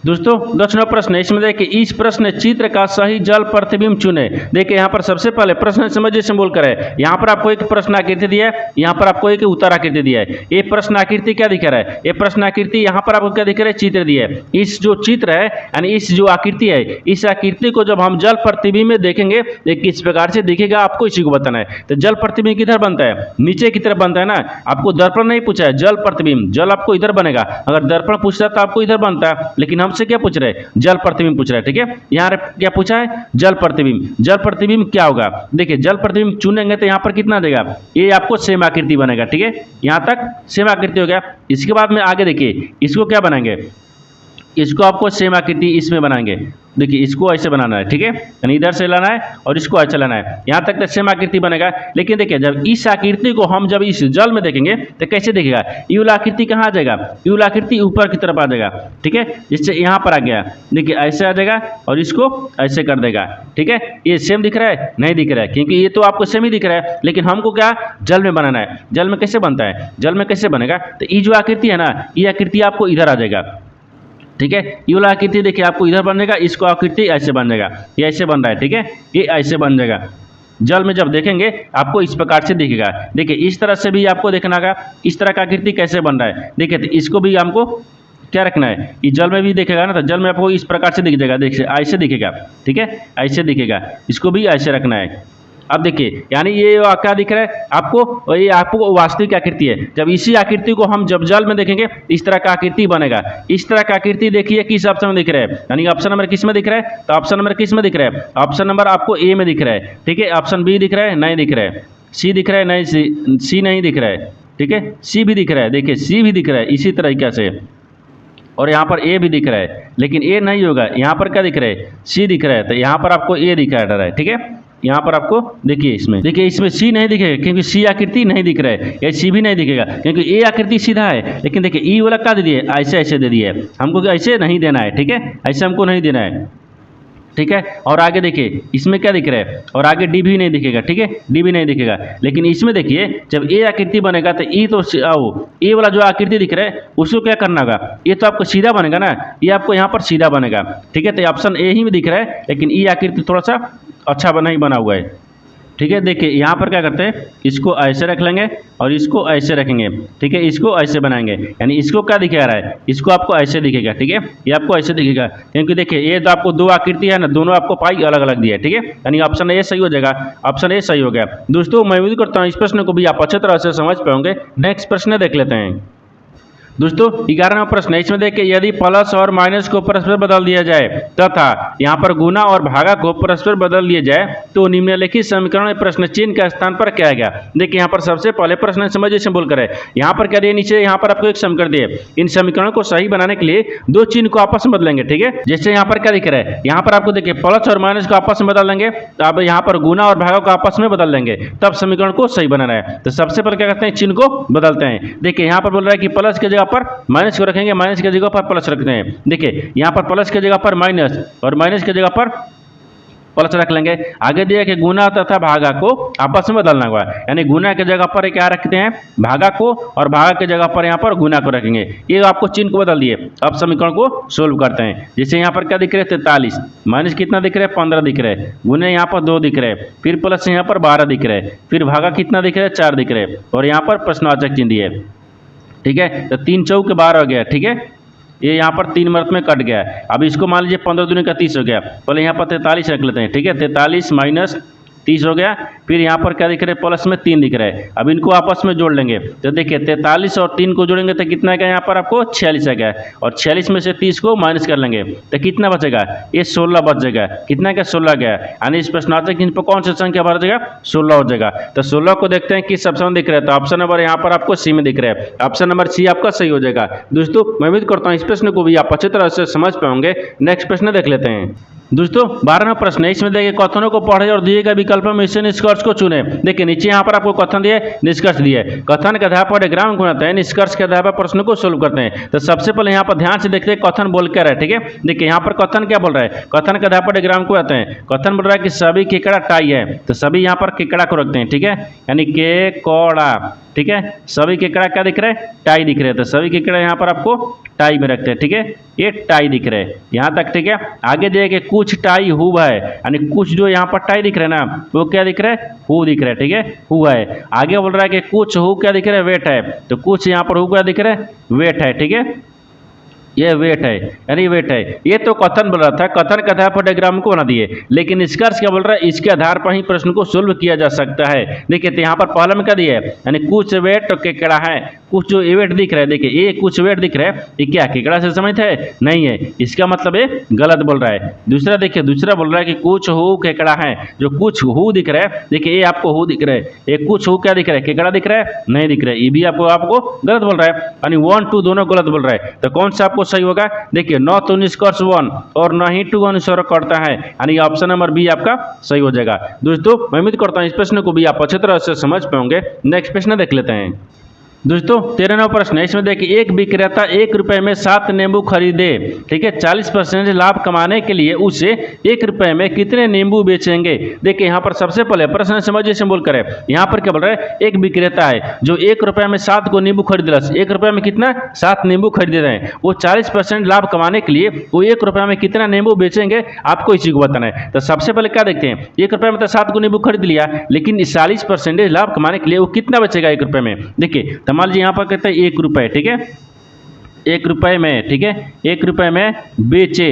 दोस्तों 10वां प्रश्न है, इसमें देखिए इस प्रश्न चित्र का सही जल प्रतिबिंब चुने। देखिए यहाँ पर सबसे पहले प्रश्न समझिए सिंबल कर है, यहाँ पर आपको एक प्रश्न आकृति दिया है, यहाँ पर आपको एक उत्तर आकृति दिया है। ये प्रश्न आकृति क्या दिख रहा है, ये प्रश्न आकृति यहाँ पर आपको क्या दिख रहा है, चित्र दिया है। इस जो चित्र है यानी इस जो आकृति है, इस आकृति को जब हम जल प्रतिबिंब में देखेंगे ये किस प्रकार से दिखेगा आपको इसी को बताना है। तो जल प्रतिबिंब किधर बनता है, नीचे की तरफ बनता है ना, आपको दर्पण नहीं पूछा है, जल प्रतिबिंब, जल आपको इधर बनेगा, अगर दर्पण पूछता तो आपको इधर बनता है, लेकिन हमसे क्या पूछ रहे हैं, जल प्रतिबिंब पूछ रहा है, ठीक है। यहाँ क्या पूछा है, जल प्रतिबिंब। जल प्रतिबिंब क्या होगा, देखिए जल प्रतिबिंब चुनेंगे तो यहाँ पर कितना देगा, ये आपको सेम आकृति बनेगा, ठीक है, यहाँ तक सेम आकृति हो गया। इसके बाद में आगे देखिए इसको क्या बनाएंगे, इसको आपको सेम आकृति इसमें बनाएंगे। देखिए इसको ऐसे बनाना है, ठीक है, यानी इधर से लाना है और इसको ऐसे लाना है, यहाँ तक तो सेम आकृति बनेगा। लेकिन देखिए जब इस आकृति को हम जब इस जल में देखेंगे तो कैसे दिखेगा, यू आकृति कहाँ आ जाएगा, यू आकृति ऊपर की तरफ आ जाएगा, ठीक है, जिससे यहाँ पर आ गया, देखिए ऐसे आ जाएगा और इसको ऐसे कर देगा, ठीक है। ये सेम दिख रहा है, नहीं दिख रहा है, क्योंकि ये तो आपको सेम ही दिख रहा है, लेकिन हमको क्या जल में बनाना है। जल में कैसे बनता है, जल में कैसे बनेगा, तो ये जो आकृति है ना, ये आकृति आपको इधर आ जाएगा, ठीक है। ये वाला आकृति देखिए आपको इधर बन जाएगा, इसको आकृति ऐसे बन जाएगा, ये ऐसे बन रहा है, ठीक है, ये ऐसे बन जाएगा। जल में जब देखेंगे आपको इस प्रकार से दिखेगा। देखिए इस तरह से भी आपको देखना होगा, इस तरह का आकृति कैसे बन रहा है। देखिए तो इसको भी हमको क्या रखना है, ये जल में भी दिखेगा ना, तो जल में आपको इस प्रकार से दिख जाएगा, देखिए ऐसे दिखेगा, ठीक है, ऐसे दिखेगा, इसको भी ऐसे रखना है, अब देखिए यानी ये क्या दिख रहा है आपको, ये आपको वास्तविक आकृति है। जब इसी आकृति को हम जब जल में देखेंगे इस तरह का आकृति बनेगा। इस तरह का आकृति देखिए किस ऑप्शन में दिख रहा है, यानी ऑप्शन नंबर किस में दिख रहा है, तो ऑप्शन नंबर किस में दिख रहा है, ऑप्शन नंबर आपको ए में दिख रहा है, ठीक है। ऑप्शन बी दिख रहा है, नहीं दिख रहा है। सी दिख रहा है, नहीं सी नहीं दिख रहा है, ठीक है। सी भी दिख रहा है, देखिए सी भी दिख रहा है इसी तरीके से, और यहाँ पर ए भी दिख रहा है, लेकिन ए नहीं होगा। यहाँ पर क्या दिख रहा है, सी दिख रहा है, तो यहाँ पर आपको ए दिखा रहा है, ठीक है। यहाँ पर आपको देखिए इसमें सी नहीं दिखेगा क्योंकि सी आकृति नहीं दिख रहा है, या सी भी नहीं दिखेगा क्योंकि ए आकृति सीधा है। लेकिन देखिए ई वाला क्या दे दिए, ऐसे ऐसे दे दिए, हमको ऐसे नहीं देना है, ठीक है, ऐसे हमको नहीं देना है, ठीक है। और आगे देखिए इसमें क्या दिख रहा है, और आगे डी भी नहीं दिखेगा, ठीक है, डी भी नहीं दिखेगा। लेकिन इसमें देखिए जब ए आकृति बनेगा तो ई तो ए वाला जो आकृति दिख रहा है उसको क्या करना होगा, ये तो आपको सीधा बनेगा ना, ये आपको यहाँ पर सीधा बनेगा, ठीक है। तो ऑप्शन ए ही में दिख रहा है, लेकिन ई आकृति थोड़ा सा अच्छा नहीं बना हुआ है, ठीक है। देखिए यहाँ पर क्या करते हैं, इसको ऐसे रख लेंगे और इसको ऐसे रखेंगे, ठीक है, इसको ऐसे बनाएंगे, यानी इसको क्या दिखा रहा है, इसको आपको ऐसे दिखेगा, ठीक है, ये आपको ऐसे दिखेगा क्योंकि देखिए ये तो आपको दो आकृति है ना, दोनों आपको पाई अलग अलग दिया है, ठीक है, यानी ऑप्शन ए सही हो जाएगा, ऑप्शन ए सही हो गया। दोस्तों मैं उम्मीद करता हूँ इस प्रश्न को भी आप अच्छे तरह से समझ पाओगे। नेक्स्ट प्रश्न देख लेते हैं। दोस्तों 11वां प्रश्न है, इसमें देखिए यदि प्लस और माइनस को परस्पर बदल दिया जाए तथा यहाँ पर गुना और भागा को परस्पर बदल दिया जाए तो निम्नलिखित समीकरण में प्रश्न चिन्ह के स्थान पर क्या आएगा। देखिए यहाँ पर सबसे पहले प्रश्न समझिए सिंपल करे, यहाँ पर क्या दिए, नीचे यहाँ पर आपको एक समीकरण दिए, इन समीकरणों को सही बनाने के लिए दो चिन्ह को आपस में बदलेंगे, ठीक है। जैसे यहाँ पर क्या दिख रहा है, यहाँ पर आपको देखिए प्लस और माइनस को आपस में बदल देंगे, तो अब यहाँ पर गुना और भागा को आपस में बदल देंगे, तब समीकरण को सही बनाना है। तो सबसे पहले क्या करते हैं, चिन्ह को बदलते हैं। देखिए यहाँ पर बोल रहा है कि प्लस की जगह पर माइनस को रखेंगे, माइनस की जगह पर प्लस रखते हैं। देखिए यहाँ पर प्लस की जगह पर माइनस और माइनस की जगह पर प्लस रख लेंगे। आगे दिया कि गुना तथा भागा को आपस में बदलना हुआ, यानी गुना की जगह पर क्या रखते हैं, भागा को, और भागा की जगह पर यहाँ पर गुना को रखेंगे। ये आपको चिन्ह को बदल दिए। अब समीकरण को सोल्व करते हैं। जैसे यहाँ पर क्या दिख रहा है, 43, माइनस कितना दिख रहा है, 15 दिख रहा है, गुने यहाँ पर 2 दिख रहे हैं, फिर प्लस यहाँ पर 12 दिख रहे हैं, फिर भागा कितना दिख रहा है, 4 दिख रहे हैं, और यहाँ पर प्रश्नवाचक चिन्ह दिए, ठीक है। तो 3 चौके 12 हो गया, ठीक है, ये यहाँ पर 3 मर्त में कट गया। अब इसको मान लीजिए 15 दूनी का 30 हो गया, पहले यहाँ पर 43 रख लेते हैं, ठीक है, 43 माइनस 30 हो गया। फिर यहाँ पर क्या दिख रहा है, प्लस में 3 दिख रहा है। अब इनको आपस में जोड़ लेंगे, तो देखिए 43 और 3 को जोड़ेंगे तो कितना गया, यहाँ पर आपको 46 आ गया, और 46 में से 30 को माइनस कर लेंगे तो कितना बचेगा, ये 16 बच जाएगा। कितना क्या, 16 गया, यानी इस प्रश्नार्थक चिन्ह पर कौन सा संख्या बढ़ जाएगा, 16 हो जाएगा। तो 16 को देखते हैं किस ऑप्शन में दिख रहा है, तो ऑप्शन नंबर यहाँ पर आपको सी में दिख रहा है, ऑप्शन नंबर सी आपका सही हो जाएगा। दोस्तों मैं उम्मीद करता हूँ इस प्रश्न को भी आप अच्छी तरह से समझ पाओगे। नेक्स्ट प्रश्न देख लेते हैं। दोस्तों 12वां प्रश्न है, इसमें देखिए कथनों को पढ़े और दिए गए विकल्पों में से निष्कर्ष को चुने। देखिए नीचे यहाँ पर आपको कथन दिए, निष्कर्ष दिए। कथन के आधार पर डायग्राम बनाते हैं, निष्कर्ष के आधार पर प्रश्न को सोल्व करते हैं। तो सबसे पहले यहाँ पर ध्यान से देखते हैं कथन बोल क्या रहा है, ठीक है। देखिए यहाँ पर कथन क्या बोल रहा है, कथन के आधार पर डायग्राम को आते हैं। कथन बोल रहा है कि सभी केकड़ा टाई है, तो सभी यहाँ पर केकड़ा को रखते हैं, ठीक है, यानी केकड़ा, ठीक है, सभी केकड़ा क्या दिख रहा है, टाई दिख रहे हैं, तो सभी केकड़ा यहाँ पर आपको टाई में रखते हैं, ठीक है, ये टाई दिख रहे हैं यहाँ तक, ठीक है। आगे देखिए कुछ टाई हुआ है, यानी कुछ जो यहाँ पर टाई दिख रहे हैं ना, वो क्या दिख रहा है, हु दिख रहा है, ठीक है, हुआ है। आगे बोल रहा है कि कुछ हु क्या दिख रहा है, वेट है, तो कुछ यहाँ पर हु क्या दिख रहा है, वेट है, ठीक है, ये वेट है, यानी वेट है। ये तो कथन बोल रहा था, कथन के आधार पर डायग्राम को बना दिए, लेकिन निष्कर्ष क्या बोल रहा है, इसके आधार पर ही प्रश्न को सोल्व किया जा सकता है। देखिए तो यहाँ पर पहले में क्या दिया है, यानी कुछ वेट केकड़ा है, कुछ जो वेट दिख रहा है, देखिए ये कुछ वेट दिख रहा है, ये क्या केकड़ा से संबंधित है, नहीं है, इसका मतलब ये गलत बोल रहा है। दूसरा देखिए, दूसरा बोल रहा है कि कुछ हु केकड़ा है, जो कुछ हु दिख रहा है, देखिए ये आपको हु दिख रहा है, ये कुछ हु क्या दिख रहा है, केकड़ा दिख रहा है, नहीं दिख रहा है, ये भी आपको गलत बोल रहा है, यानी 1 2 दोनों गलत बोल रहा है। तो कौन सा आपको सही होगा, देखिए न तो निष्कर्ष 1 और न ही 2 अनुसरण करता है, यानी ऑप्शन नंबर बी आपका सही हो जाएगा। दोस्तों मैं उम्मीद करता हूं इस प्रश्न को भी आप अच्छी तरह से समझ पाओगे। नेक्स्ट प्रश्न देख लेते हैं। दोस्तों 13वां प्रश्न है, इसमें देखिए एक विक्रेता 1 रुपए में 7 नींबू खरीदे, ठीक है, 40% लाभ कमाने के लिए उसे 1 रुपए में कितने नींबू बेचेंगे। देखिए यहाँ पर सबसे पहले प्रश्न समझिए सिंबल करें, यहाँ पर क्या बोल रहा है, एक विक्रेता है जो 1 रुपए में 7 को नींबू खरीद रहा है, 1 रुपए में कितना 7 नींबू खरीद रहे हैं, वो 40% लाभ कमाने के लिए वो 1 रुपए में कितना नींबू बेचेंगे, आपको इसी को बताना है। तो सबसे पहले क्या देखते हैं, 1 रुपए में तो 7 को नींबू खरीद लिया, लेकिन 40% लाभ कमाने के लिए वो कितना बचेगा 1 रुपए में। देखिए मान लीजिए यहाँ पर कहते हैं 1 रुपए, ठीक है, 1 रुपए में, ठीक है, 1 रुपए में बेचे,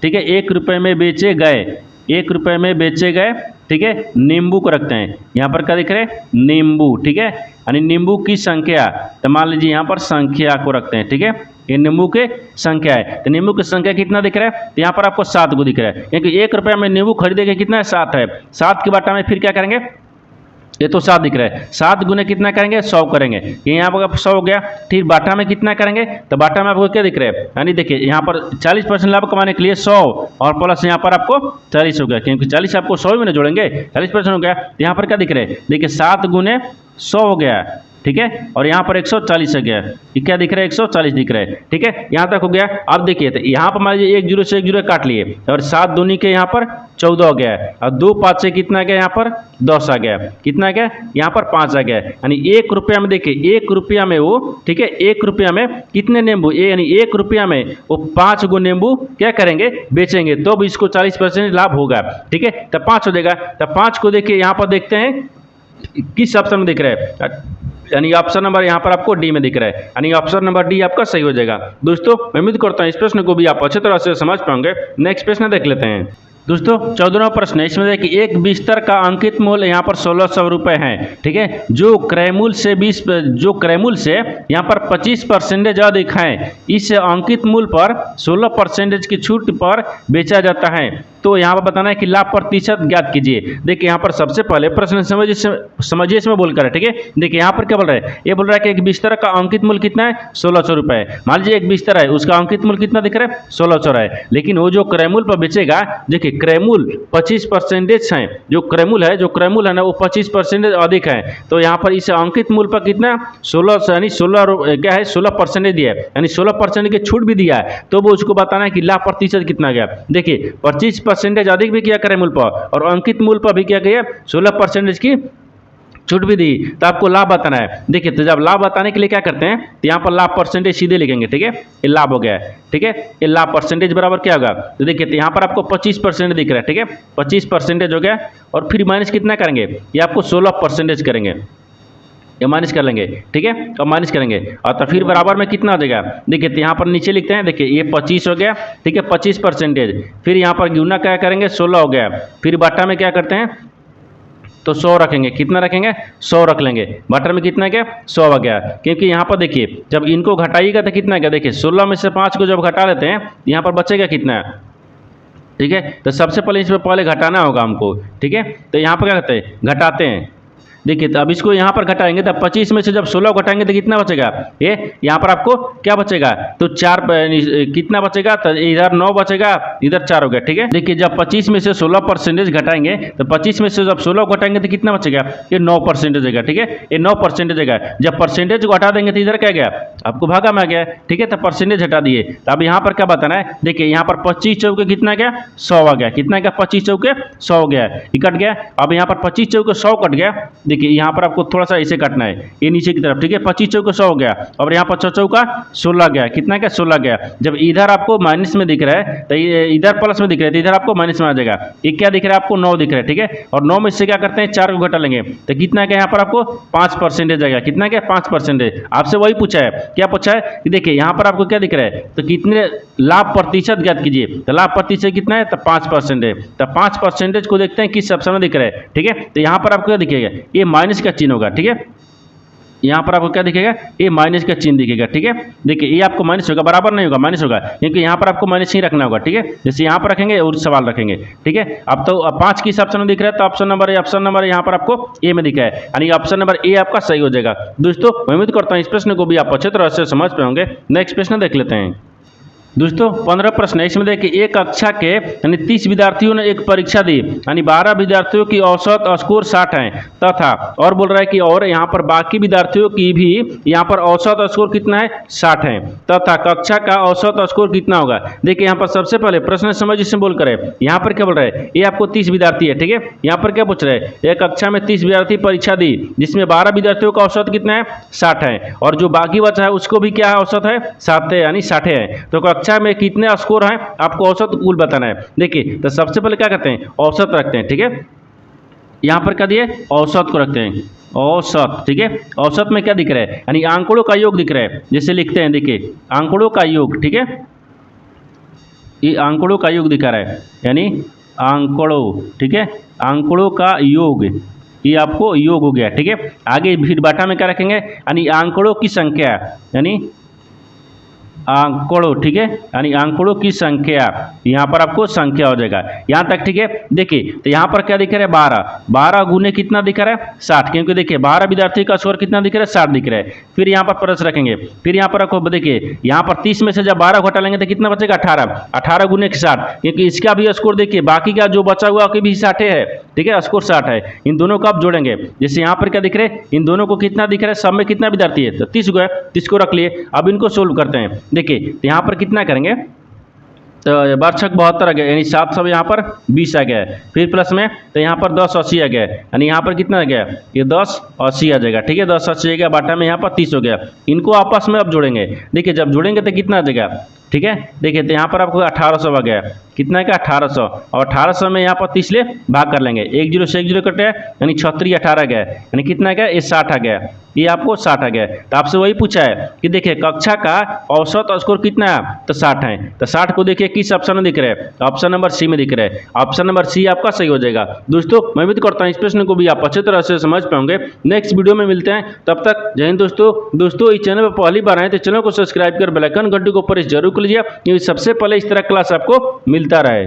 ठीक है, 1 रुपए में बेचे गए, 1 रुपये में बेचे गए, ठीक है, नींबू को रखते हैं। यहाँ पर क्या दिख रहा है, नींबू, ठीक है, यानी नींबू की संख्या, तो मान लीजिए यहाँ पर संख्या को रखते हैं, ठीक है, ये नींबू के संख्या है, तो नींबू की संख्या कितना दिख रहा है, तो यहाँ पर आपको 7 को दिख रहा है, क्योंकि 1 रुपये में नींबू खरीदेंगे कितना है, 7 है, 7 के बाटा में फिर क्या करेंगे, ये तो 7 दिख रहा है, 7 गुने कितना करेंगे, 100 करेंगे, ये यहाँ पर 100 हो गया। फिर बाटा में कितना करेंगे, तो बाटा में आपको क्या दिख रहा है, यानी देखिए यहाँ पर 40% लाभ कमाने के लिए 100 और प्लस यहाँ पर आपको 40 हो गया, क्योंकि 40 आपको 100 में जोड़ेंगे, 40% हो गया। तो यहाँ पर क्या दिख रहा है, देखिए 7 गुने 100 हो गया, ठीक है, और यहाँ पर 140 हो गया, ये क्या दिख रहा है, 140 दिख रहा है, ठीक है, यहाँ तक हो गया। अब देखिए तो यहाँ पर मान लीजिए 1 जीरो से 1 जीरो काट लिए, और 7 दूनी के यहाँ पर 14 हो गया, और 2 5 से कितना गया, यहाँ पर 10 आ गया, कितना गया, यहाँ पर 5 आ गया, यानी 1 रुपया में देखिए 1 रुपया में वो, ठीक है, 1 रुपया में कितने नींबू, यानी 1 रुपया में वो 5 गो नींबू क्या करेंगे, बेचेंगे, तो भी इसको 40% लाभ होगा, ठीक है, तो 5 हो जाएगा। तो 5 को देखिए यहाँ पर देखते हैं किस ऑप्शन में दिख रहा है, यानी ऑप्शन नंबर यहाँ पर आपको डी में दिख रहा है, यानी ऑप्शन नंबर डी आपका सही हो जाएगा। दोस्तों मैं उम्मीद करता हूँ इस प्रश्न को भी आप अच्छी तरह से समझ पाएंगे। नेक्स्ट प्रश्न देख लेते हैं। दोस्तों 14वां प्रश्न है, इसमें देखिए एक बिस्तर का अंकित मूल्य यहाँ पर 1600 रुपये है, ठीक है, जो क्रय मूल्य से यहाँ पर 25% अधिक है, इस अंकित मूल्य पर 16% की छूट पर बेचा जाता है, तो यहाँ पर बताना है कि लाभ प्रतिशत ज्ञात कीजिए। देखिए यहाँ पर सबसे पहले प्रश्न समझिए इसमें बोलकर है, ठीक है, देखिए यहाँ पर क्या बोल रहा है, ये बोल रहा है कि एक बिस्तर का अंकित मूल्य कितना है, 1600 रुपये। मान लीजिए एक बिस्तर है, उसका अंकित मूल्य कितना दिख रहा है, 1600 है, लेकिन वो जो क्रय मूल्य पर बेचेगा, देखिए क्रय मूल्य 25% है, जो क्रय मूल्य है ना वो 25% अधिक है, तो यहाँ पर इस अंकित मूल्य पर कितना 16 यानी 16 क्या है 16% दिया है, यानी 16% की छूट भी दिया है, तो वो उसको बताना है कि लाभ प्रतिशत कितना गया। देखिए 25% अधिक भी किया क्रय मूल्य पर, और अंकित मूल्य पर भी क्या गया 16% की छूट भी दी, तो आपको लाभ बताना है। देखिए तो जब लाभ बताने के लिए क्या करते हैं, तो यहाँ पर लाभ परसेंटेज सीधे लिखेंगे, ठीक है, ये लाभ हो गया है, ठीक है, ये लाभ परसेंटेज बराबर क्या होगा, तो देखिए तो यहाँ पर आपको 25% दिख रहा है, ठीक है, 25% हो गया, और फिर माइनस कितना करेंगे, ये आपको 16% करेंगे, ये माइनस कर लेंगे, ठीक है, और माइनस करेंगे, और तो फिर बराबर में कितना हो जाएगा, देखिए तो यहाँ पर नीचे लिखते हैं, देखिए ये 25 हो गया, ठीक है, 25%, फिर यहाँ पर गुना क्या करेंगे 16 हो गया, फिर बाटा में क्या करते हैं तो 100 रखेंगे, कितना रखेंगे 100 रख लेंगे, बटर में कितना गया 100 आ गया, क्योंकि यहाँ पर देखिए जब इनको घटाइएगा तो कितना गया, देखिए 16 में से 5 को जब घटा लेते हैं यहाँ पर बचेगा कितना, ठीक है, तो सबसे पहले इसमें पहले घटाना होगा हमको, ठीक है, तो यहाँ पर क्या करते हैं घटाते हैं। देखिए तो अब इसको यहाँ पर घटाएंगे तो 25 में से जब 16 घटाएंगे तो कितना बचेगा, ये यहाँ पर आपको क्या बचेगा, तो 4 कितना बचेगा, तो इधर 9 बचेगा, इधर 4 हो गया, ठीक है। देखिए जब 25 में से 16% घटाएंगे तो 25 में से जब 16 घटाएंगे तो कितना बचेगा, ये 9% होगा, ठीक है, ये 9% होगा। जब परसेंटेज को हटा देंगे तो इधर क्या गया, आपको भागा में आ गया, ठीक है, तो परसेंटेज हटा दिए। तो अब यहाँ पर क्या बताना है, देखिए यहाँ पर 25 चौके कितना गया 100 आ गया, कितना गया 25 चौके 100 हो गया, ये कट गया। अब यहाँ पर 25 चौके 100 कट गया, देखिए यहाँ पर आपको थोड़ा सा ऐसे काटना है, ये नीचे की तरफ, ठीक है, 25 चौका 100 हो गया, और यहाँ पर 6 चौका 16 गया, कितना गया 16 गया। जब इधर आपको माइनस में दिख रहा है तो इधर प्लस में दिख रहा है, तो इधर आपको माइनस में आ जाएगा। ये क्या दिख रहा है आपको 9 दिख रहा है, ठीक है, और 9 में से क्या करते हैं 4 को घटा लेंगे तो कितना क्या यहाँ पर आपको 5% आएगा, कितना क्या 5%। आपसे वही पूछा है, क्या पूछा है कि देखिए यहाँ पर आपको क्या दिख रहा है, तो कितने लाभ प्रतिशत ज्ञात कीजिए, तो लाभ प्रतिशत कितना है, तो 5% है। तो 5% को देखते हैं किस ऑप्शन में दिख रहा है, ठीक है, तो यहाँ पर आपको क्या दिखेगा, ये माइनस का चिन्ह होगा, ठीक है, यहाँ पर आपको क्या दिखेगा, ये माइनस का चिन्ह दिखेगा, ठीक है। देखिए ये आपको माइनस होगा, बराबर नहीं होगा, माइनस होगा, क्योंकि यहाँ पर आपको माइनस ही रखना होगा, ठीक है, जैसे यहाँ पर रखेंगे और सवाल रखेंगे, ठीक है। अब तो 5 किस ऑप्शन में दिख रहा है, तो ऑप्शन नंबर यहाँ पर आपको ए में दिखा है, यानी ऑप्शन नंबर ए आपका सही हो जाएगा। दोस्तों मैं उम्मीद करता हूँ इस प्रश्न को भी आप अच्छे तरह से समझ पाएंगे। नेक्स्ट प्रश्न देख लेते हैं। दोस्तों 15 प्रश्न है, इसमें देखिए एक कक्षा के यानी 30 विद्यार्थियों ने एक परीक्षा दी, यानी 12 विद्यार्थियों की औसत स्कोर 60 है तथा और बोल रहा है कि और यहाँ पर बाकी विद्यार्थियों की भी यहाँ पर औसत स्कोर कितना है 60 है तथा कक्षा का औसत स्कोर कितना होगा। देखिए यहाँ पर सबसे पहले प्रश्न समझ जिससे बोल कर है, यहाँ पर क्या बोल रहा है, ये आपको 30 विद्यार्थी है, ठीक है, यहाँ पर क्या पूछ रहे हैं, एक कक्षा में 30 विद्यार्थी परीक्षा दी जिसमें 12 विद्यार्थियों का औसत कितना है 60 है, और जो बाकी बचा है उसको भी क्या है औसत है 60 है, यानी 60 है। तो कक्षा में कितने स्कोर हैं आपको औसत कुल बताना है। देखिए तो सबसे पहले क्या करते हैं औसत रखते हैं, ठीक है, यहाँ पर क्या दिए औसत को रखते हैं, औसत, ठीक है। औसत में क्या दिख रहा है, यानी आंकड़ों का योग दिख रहा है, जैसे लिखते हैं, देखिए आंकड़ों का योग, ठीक है, ये आंकड़ों का योग दिखा रहा है, यानी आंकड़ों, ठीक है, आंकड़ों का योग, ये आपको योग हो गया, ठीक है। आगे फिर बाटा में क्या रखेंगे, यानी आंकड़ों की संख्या, यानी आंकड़ों, ठीक है, यानी आंकड़ों की संख्या, यहाँ पर आपको संख्या हो जाएगा यहाँ तक, ठीक है। देखिए तो यहाँ पर क्या दिख रहा है, 12, 12 गुने कितना दिख रहा है, 60, क्योंकि देखिए 12 विद्यार्थी का स्कोर कितना दिख रहा है, 60 दिख रहा है। फिर यहाँ पर प्लस रखेंगे, फिर यहाँ पर रखो, देखिए यहाँ पर 30 में से जब 12 घटा लेंगे तो कितना बचेगा, 18, 18 गुने 60, क्योंकि इसका भी स्कोर देखिए, बाकी का जो बचा हुआ उसकी भी 60 है, ठीक है, स्कोर 60 है। इन दोनों को आप जोड़ेंगे, जैसे यहाँ पर क्या दिख रहे हैं, इन दोनों को कितना दिख रहा है, सब में कितना विद्यार्थी है, तो 30 को है, 30 को रख लिए। अब इनको सोल्व करते हैं, देखिए तो यहाँ पर कितना करेंगे, तो 12×72 आ गया, यानी 700 यहाँ पर 20 आ गया, फिर प्लस में तो यहाँ पर 10×80 आ गया, यानी यहाँ पर कितना आ गया, ये 10×80 आ जाएगा, ठीक है, 10×80 आ गया, बाटा में यहाँ पर 30 हो गया। इनको आपस में अब जोड़ेंगे, देखिए जब जोड़ेंगे तो कितना आ जाएगा, ठीक है। देखिए तो यहाँ पर आपको 1800 आ गया, कितना है क्या, 1800, और 1800 में यहाँ पर 30 ले भाग कर लेंगे, 1 0 से 1 0 कटे, यानी 36 18 गया, यानी कितना गया, ये 60 आ गया, ये आपको 60 आ गया। तो आपसे वही पूछा है कि देखिए कक्षा का औसत स्कोर कितना है, तो 60 है। तो 60 को देखिए किस ऑप्शन में दिख रहा है, ऑप्शन नंबर सी में दिख रहा है, ऑप्शन नंबर सी आपका सही हो जाएगा। दोस्तों मैं उम्मीद करता हूँ इस प्रश्न को भी आप अच्छे तरह से समझ पाओगे। नेक्स्ट वीडियो में मिलते हैं, तब तक जय हिंद दोस्तों इस चैनल पर पहली बार आए तो चैनल को सब्सक्राइब कर बेल आइकन घंटी को प्रेस जरूर कर लीजिए, क्योंकि सबसे पहले इस तरह क्लास आपको मिलता रहे।